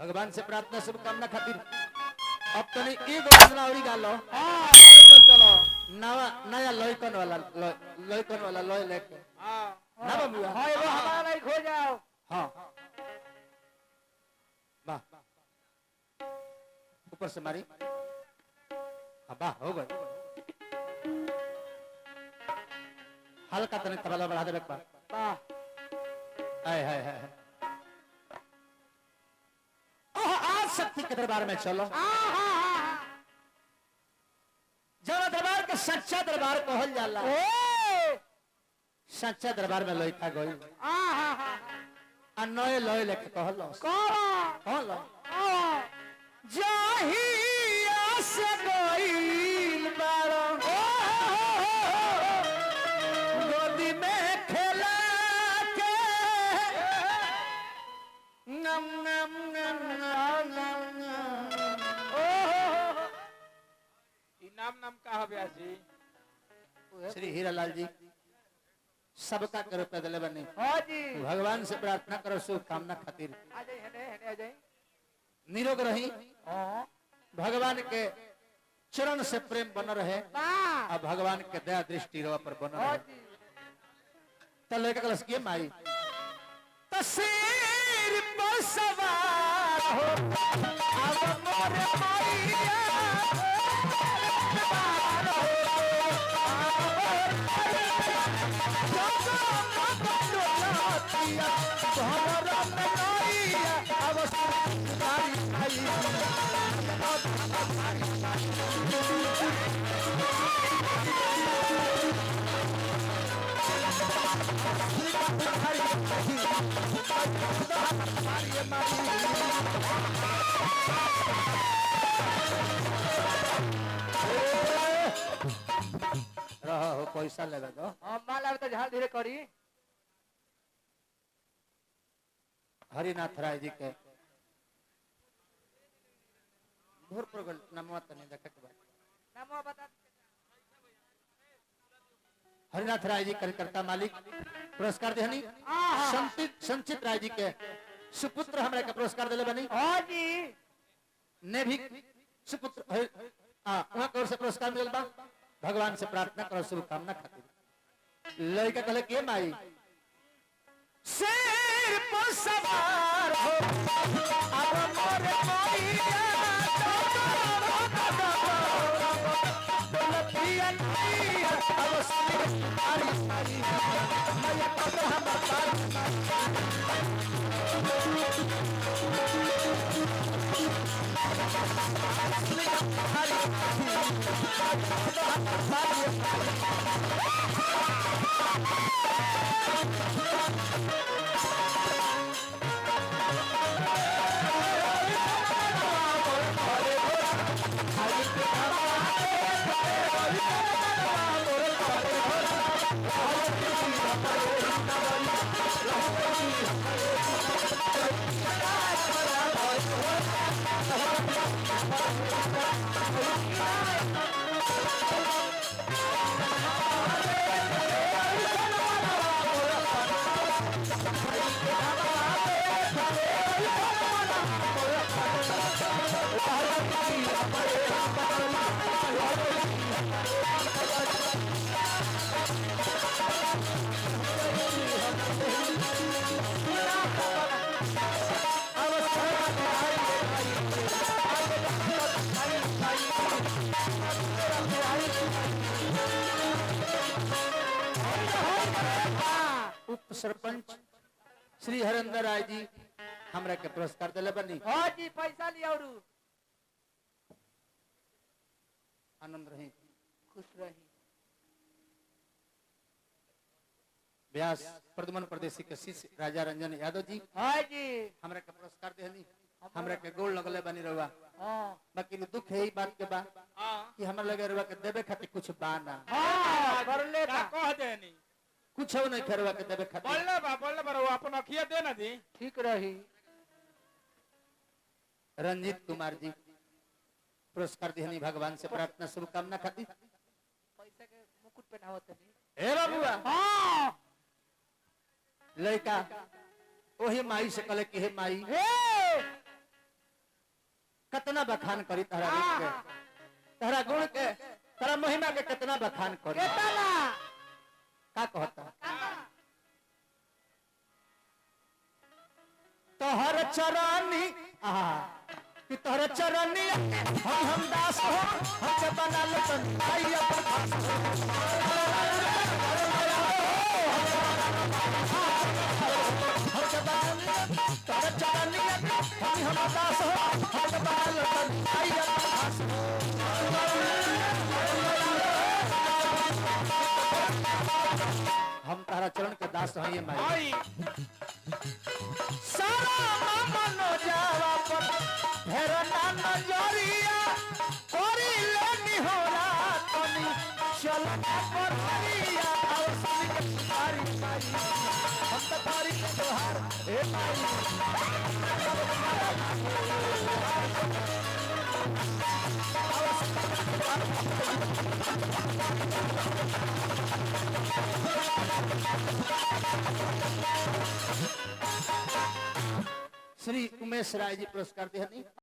भगवान से प्रार्थना शुभकामना खातिर अब तो नहीं एक भजना और गालो चल चलो नया नया लॉयकन वाला लॉय लेके ना बाबू हां एगो हमारा लाइक हो जाओ। हां वाह ऊपर से मारी हां वाह हो गए हल्का तने तबला बढ़ा दे एक बार वाह हाय हाय हाय आज शक्ति के दरबार में चलो जरा दरबार के सच्चा दरबार कहल जाला सच्चा दरबार में लोइका गई आ नए लोय लेके कहलो कहलो जाही आस गईल बारो गोदी में खेला के नम नम नम नाम नाम का है ब्यासी श्री हीरालाल जी सबका करो पैदल बने हां जी भगवान से प्रार्थना करो शुभकामना खातिर आ जाए हने आ जाए निरोग रही भगवान के चरण से प्रेम बन रहे और भगवान के दया दृष्टि रो पर बन रहे तो लेके कलश के माई तस्वीर पर सवार हो अब मोर मैया रहा हो पैसा लगा दो माल आवे तो झाल धीरे करी हरिनाथ राय जी के भोर प्रगल नमवा तने देखे के बाद नामो बता हरिनाथ राय जी कार्यकर्ता मालिक पुरस्कार देहनी संचित राय जी के सुपुत्र हमरा के पुरस्कार देले बनी हां जी ने भी सुपुत्र वहां की ओर से पुरस्कार मिलल बा भगवान से प्रार्थना करो शुभकामना खातिर लड़का कहले के माई शेर पर सवार हो अब मोर मैया बोलतिया अब सारी सारी मैया कब हम सरपंच श्री हरेंद्र राय जी हमरा के पुरस्कार दिले बनी हां जी पैसा लिया और आनंद रही खुश रही व्यास प्रदमन प्रदेशी के शिष्य राजा रंजन यादव जी हां जी हमरा के पुरस्कार देहनी हमरा के गोल लगले बनी रहुआ हां बाकी दुख है ई बात के बा कि हमरा लगे रहुआ के देवे खातिर कुछ बाना हां कर ले का कह देनी कुछ नहीं करवा के देवे खातिर बोलले बा वो अपन अखिया दे ना दी ठीक रही रंजीत कुमार जी पुरस्कार देहनी भगवान से प्रार्थना शुभकामना खातिर पैसा के मुकुट पहनावत नहीं ए बाबूआ हां लड़का ओही माई से कहले कि हे माई कितना बखान करी तारा रूप के, तारा गुण के, तारा महिमा के कितना बखान करी। केतना का कहता तोहर चरानी कि तोहर चरानी हम दास हो हमके बना ले आई अपन खास हो। हमके बना ले तोहर चरानी हम दास हो हमके बना ले आई अपन खास हो। हम तारा चरण के दास हैं ये माई। सारा मामनो जावा पर फेरना नजरिया कोरी लेनी होला तनी चलना पर हरिया और सुन के तारी माई हम तो तारी के तोहार ए माई। श्री उमेश राय जी पुरस्कार दिया नहीं।